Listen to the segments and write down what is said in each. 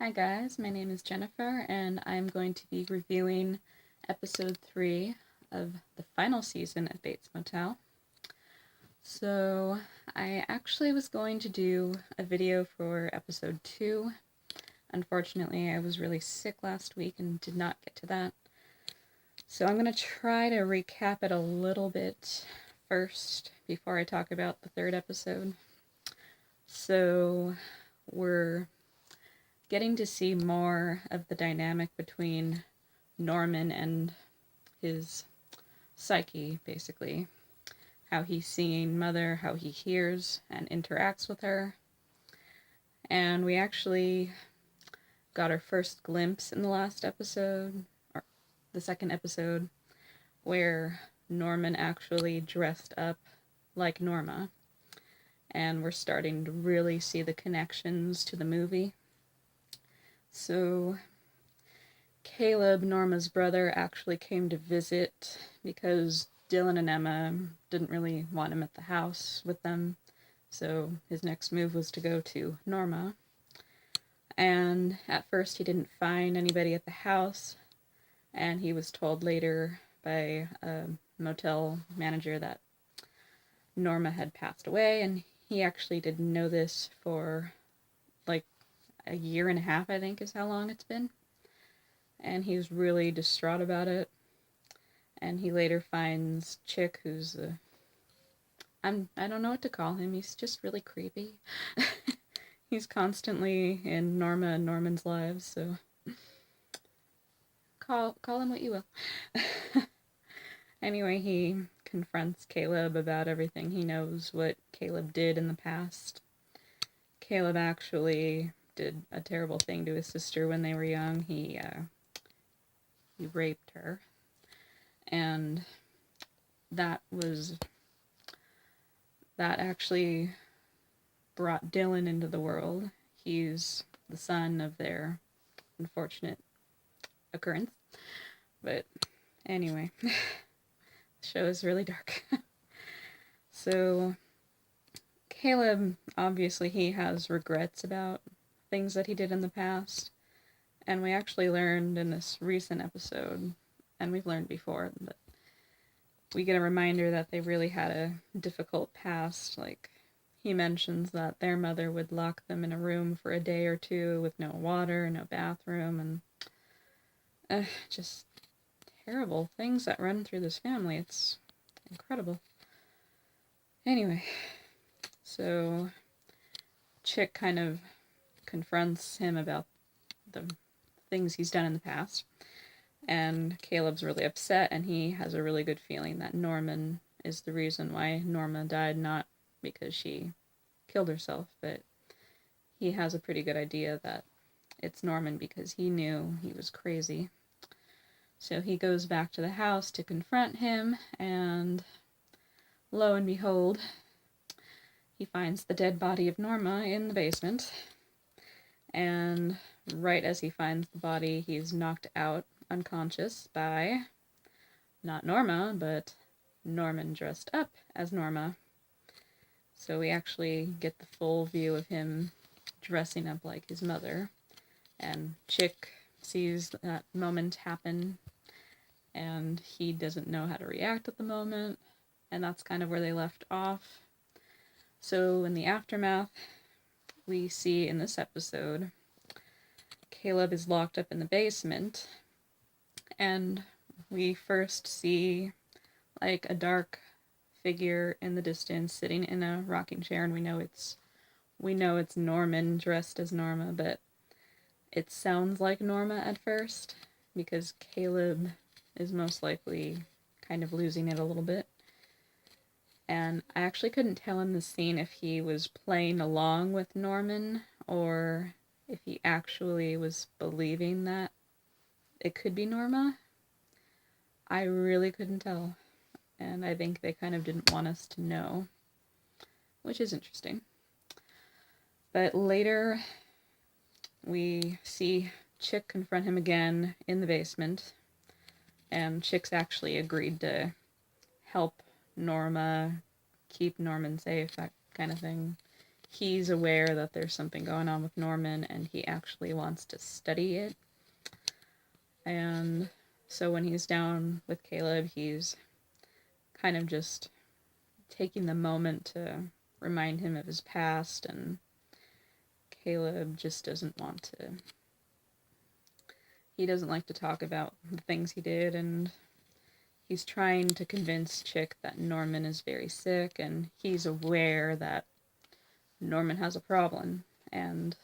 Hi guys, my name is Jennifer and I'm going to be reviewing episode 3 of the final season of Bates Motel. So I actually was going to do a video for episode 2. Unfortunately, I was really sick last week and did not get to that. So I'm going to try to recap it a little bit first before I talk about the third episode. So we're getting to see more of the dynamic between Norman and his psyche, basically. How he's seeing Mother, how he hears and interacts with her. And we actually got our first glimpse in the last episode, or the second episode, where Norman actually dressed up like Norma. And we're starting to really see the connections to the movie. So Caleb, Norma's brother, actually came to visit because Dylan and Emma didn't really want him at the house with them. So his next move was to go to Norma. And at first he didn't find anybody at the house. And he was told later by a motel manager that Norma had passed away. And he actually didn't know this for like a year and a half, I think is how long it's been. And he was really distraught about it. And he later finds Chick, who's I don't know what to call him. He's just really creepy. He's constantly in Norma and Norman's lives, so call him what you will. Anyway, he confronts Caleb about everything he knows, what Caleb did in the past. Caleb actually did a terrible thing to his sister when they were young. He raped her. And that actually brought Dylan into the world. He's the son of their unfortunate occurrence. But anyway, the show is really dark. So Caleb, obviously he has regrets about things that he did in the past. And we actually learned in this recent episode, and we've learned before, but we get a reminder that they really had a difficult past. Like, he mentions that their mother would lock them in a room for a day or two with no water, no bathroom, and just terrible things that run through this family. It's incredible. Anyway, so Chick kind of confronts him about the things he's done in the past. And Caleb's really upset, and he has a really good feeling that Norman is the reason why Norma died, not because she killed herself, but he has a pretty good idea that it's Norman because he knew he was crazy. So he goes back to the house to confront him, and lo and behold, he finds the dead body of Norma in the basement. And right as he finds the body, he's knocked out unconscious by not Norma, but Norman dressed up as Norma. So we actually get the full view of him dressing up like his mother. And Chick sees that moment happen, and he doesn't know how to react at the moment. And that's kind of where they left off. So in the aftermath, we see in this episode, Caleb is locked up in the basement, and we first see like a dark figure in the distance sitting in a rocking chair, and we know it's Norman dressed as Norma, but it sounds like Norma at first because Caleb is most likely kind of losing it a little bit. And I actually couldn't tell in the scene if he was playing along with Norman or if he actually was believing that it could be Norma. I really couldn't tell. And I think they kind of didn't want us to know, which is interesting. But later, we see Chick confront him again in the basement, and Chick's actually agreed to help Norma, keep Norman safe, that kind of thing. he's aware that there's something going on with Norman, and he actually wants to study it. And so when he's down with Caleb, he's kind of just taking the moment to remind him of his past, and Caleb just doesn't want to. He doesn't like to talk about the things he did, and he's trying to convince Chick that Norman is very sick, and he's aware that Norman has a problem. And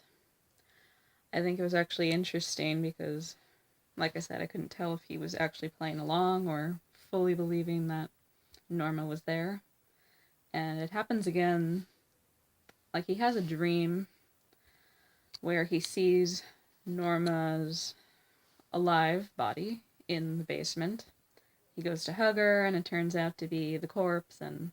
I think it was actually interesting because, like I said, I couldn't tell if he was actually playing along or fully believing that Norma was there. And it happens again, like he has a dream where he sees Norma's alive body in the basement. He goes to hug her, and it turns out to be the corpse, and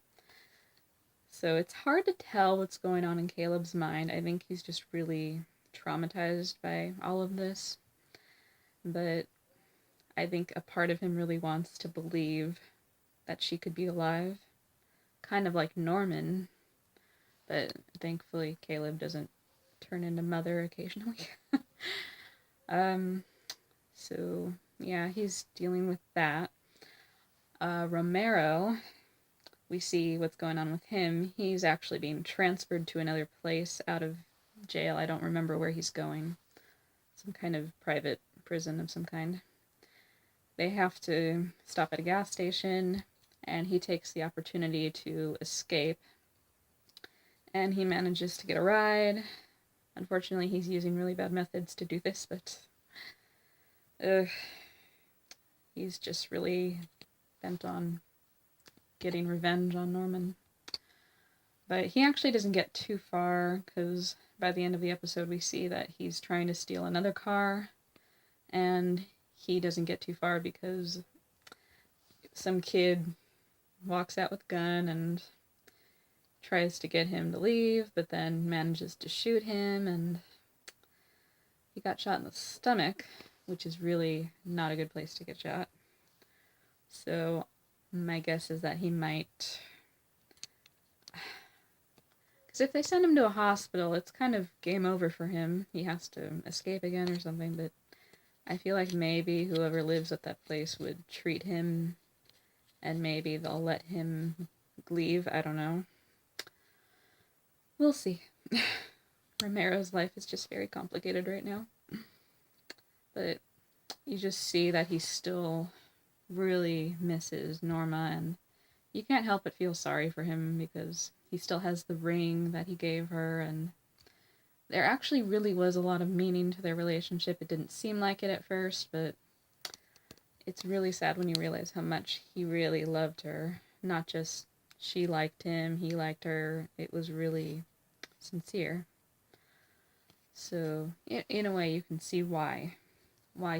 so it's hard to tell what's going on in Caleb's mind. I think he's just really traumatized by all of this, but I think a part of him really wants to believe that she could be alive, kind of like Norman, but thankfully Caleb doesn't turn into Mother occasionally. So yeah, he's dealing with that. Romero, we see what's going on with him. He's actually being transferred to another place out of jail. I don't remember where he's going. Some kind of private prison of some kind. They have to stop at a gas station, and he takes the opportunity to escape. And he manages to get a ride. Unfortunately, he's using really bad methods to do this, but he's just really bent on getting revenge on Norman. But he actually doesn't get too far, because by the end of the episode we see that he's trying to steal another car, and he doesn't get too far because some kid walks out with a gun and tries to get him to leave, but then manages to shoot him, and he got shot in the stomach, which is really not a good place to get shot. So my guess is that he might... Because if they send him to a hospital, it's kind of game over for him. He has to escape again or something, but I feel like maybe whoever lives at that place would treat him, and maybe they'll let him leave. I don't know. We'll see. Romero's life is just very complicated right now. But you just see that he still really misses Norma, and you can't help but feel sorry for him because he still has the ring that he gave her, and there actually really was a lot of meaning to their relationship. It didn't seem like it at first, but it's really sad when you realize how much he really loved her. Not just she liked him, he liked her. It was really sincere. So, in a way, you can see why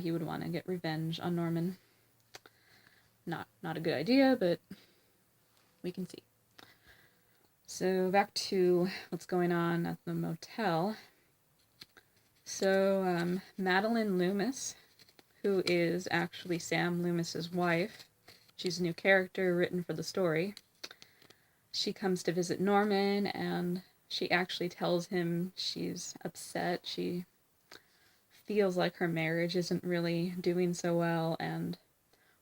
he would want to get revenge on Norman. Not a good idea, but we can see. So back to what's going on at the motel. So Madeline Loomis, who is actually Sam Loomis's wife, she's a new character written for the story. She comes to visit Norman, and she actually tells him she's upset. She feels like her marriage isn't really doing so well, and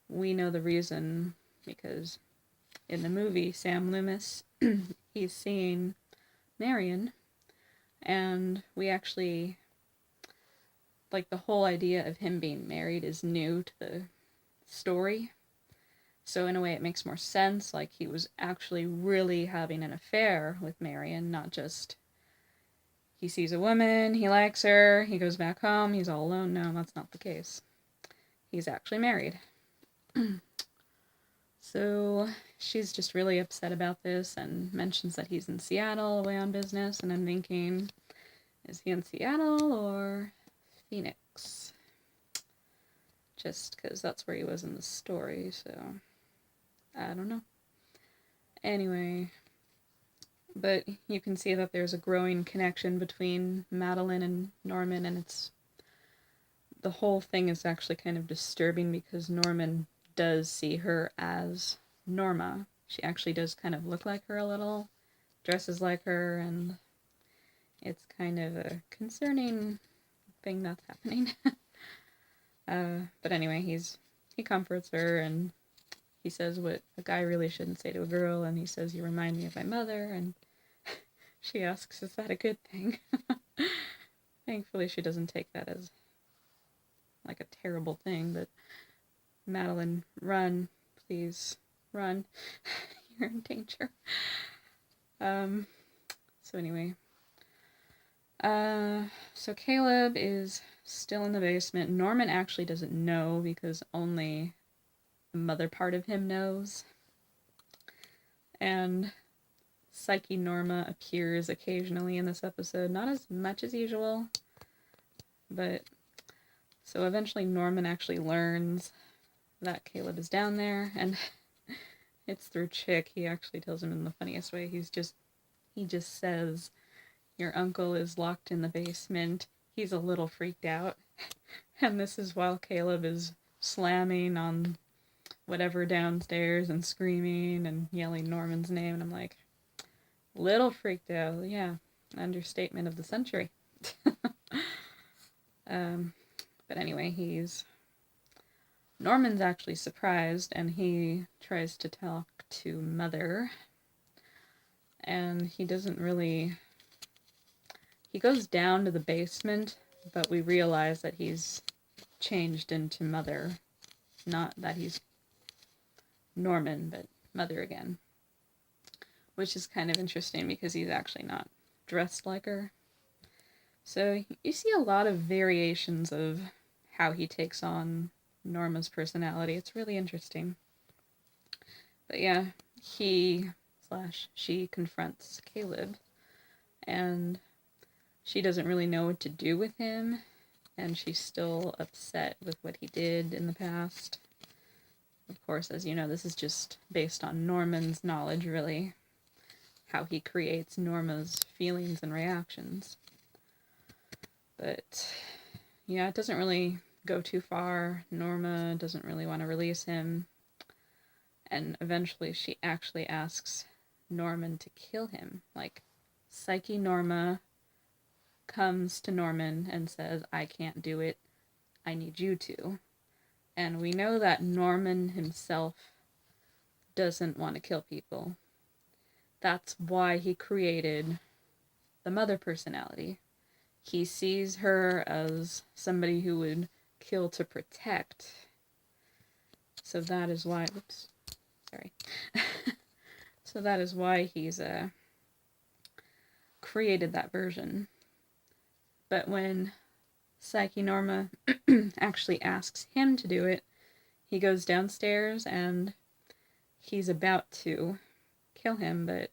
we know the reason because in the movie, Sam Loomis, he's seeing Marion, and we actually, like, the whole idea of him being married is new to the story. So in a way it makes more sense, like he was actually really having an affair with Marion, not just he sees a woman, he likes her, he goes back home, he's all alone. No, that's not the case. He's actually married. So she's just really upset about this and mentions that he's in Seattle away on business, and I'm thinking, is he in Seattle or Phoenix? Just because that's where he was in the story, so I don't know. Anyway, but you can see that there's a growing connection between Madeline and Norman, and the whole thing is actually kind of disturbing because Norman does see her as Norma. She actually does kind of look like her a little, dresses like her, and it's kind of a concerning thing that's happening. But anyway, he comforts her, and he says what a guy really shouldn't say to a girl, and he says, "You remind me of my mother," and she asks, "Is that a good thing?" Thankfully, she doesn't take that as like a terrible thing, but Madeline, run, please, run. You're in danger. So anyway, so Caleb is still in the basement. Norman actually doesn't know because only the mother part of him knows. And Psyche Norma appears occasionally in this episode, not as much as usual, but so eventually Norman actually learns that Caleb is down there, and it's through Chick. He actually tells him in the funniest way. He just says, "Your uncle is locked in the basement. He's a little freaked out." And this is while Caleb is slamming on whatever downstairs and screaming and yelling Norman's name. And I'm like, little freaked out. Yeah, understatement of the century. But anyway, Norman's actually surprised, and he tries to talk to Mother. And he doesn't really... He goes down to the basement, but we realize that he's changed into Mother. Not that he's Norman, but Mother again. Which is kind of interesting because he's actually not dressed like her. So you see a lot of variations of how he takes on Norma's personality. It's really interesting. But yeah, she confronts Caleb, and she doesn't really know what to do with him, and she's still upset with what he did in the past. Of course, as you know, this is just based on Norman's knowledge, really, how he creates Norma's feelings and reactions. But yeah, it doesn't really go too far. Norma doesn't really want to release him, and eventually she actually asks Norman to kill him. Like, Psyche Norma comes to Norman and says, "I can't do it, I need you to." And we know that Norman himself doesn't want to kill people. That's why he created the Mother personality. He sees her as somebody who would kill to protect. So that is why... Oops. Sorry. So that is why he's created that version. But when Psyche Norma actually asks him to do it, he goes downstairs and he's about to kill him, but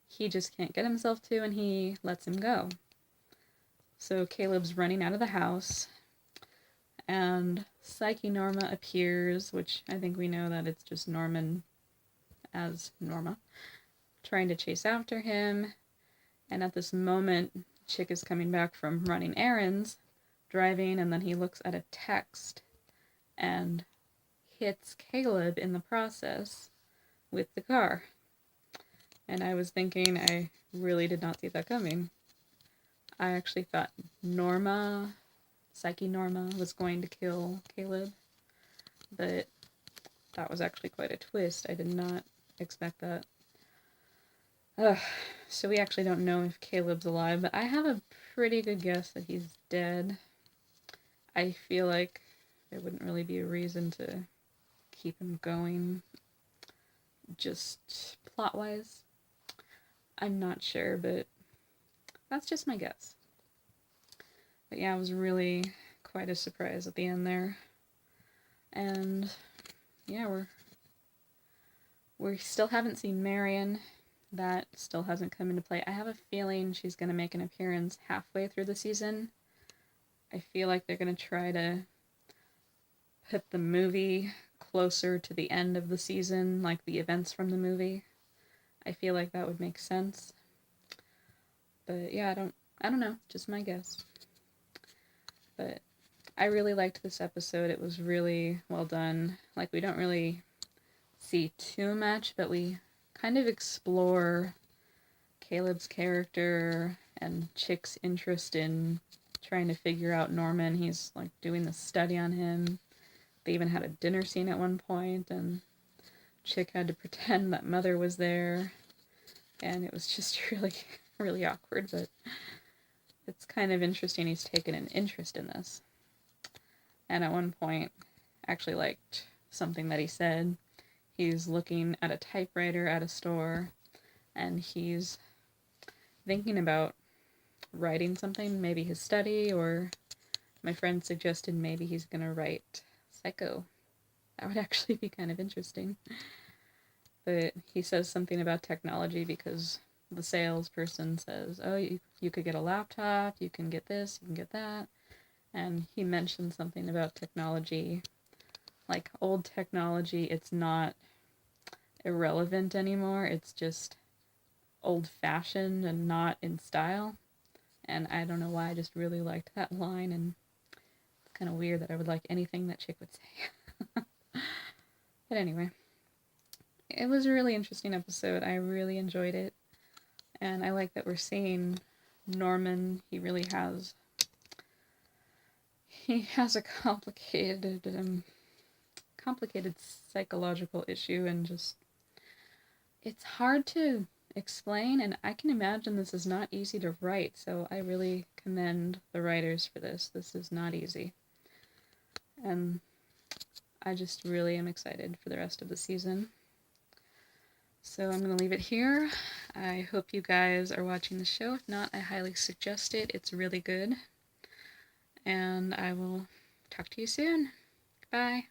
he just can't get himself to, and he lets him go. So Caleb's running out of the house, and Psyche Norma appears, which I think we know that it's just Norman as Norma, trying to chase after him. And at this moment, Chick is coming back from running errands, driving, and then he looks at a text and hits Caleb in the process with the car. And I was thinking, I really did not see that coming. I actually thought Psyche Norma, was going to kill Caleb, but that was actually quite a twist. I did not expect that. So we actually don't know if Caleb's alive, but I have a pretty good guess that he's dead. I feel like there wouldn't really be a reason to keep him going, just plot-wise. I'm not sure, but that's just my guess. But yeah, it was really quite a surprise at the end there. And yeah, we still haven't seen Marion. That still hasn't come into play. I have a feeling she's going to make an appearance halfway through the season. I feel like they're going to try to put the movie closer to the end of the season, like the events from the movie. I feel like that would make sense. But yeah, I don't know, just my guess. But I really liked this episode. It was really well done. Like, we don't really see too much, but we kind of explore Caleb's character and Chick's interest in trying to figure out Norman. He's like doing the study on him. They even had a dinner scene at one point, and Chick had to pretend that Mother was there, and it was just really, really awkward, but it's kind of interesting he's taken an interest in this. And at one point, I actually liked something that he said. He's looking at a typewriter at a store, and he's thinking about writing something, maybe his study, or my friend suggested maybe he's going to write Psycho. That would actually be kind of interesting. But he says something about technology because the salesperson says, oh, you could get a laptop, you can get this, you can get that. And he mentioned something about technology, like old technology, it's not irrelevant anymore, it's just old-fashioned and not in style. And I don't know why, I just really liked that line, and it's kind of weird that I would like anything that Chick would say. But anyway, it was a really interesting episode. I really enjoyed it. And I like that we're seeing Norman. He has a complicated psychological issue, and just, it's hard to explain, and I can imagine this is not easy to write, so I really commend the writers for this. This is not easy. And I just really am excited for the rest of the season. So I'm going to leave it here. I hope you guys are watching the show. If not, I highly suggest it. It's really good. And I will talk to you soon. Goodbye.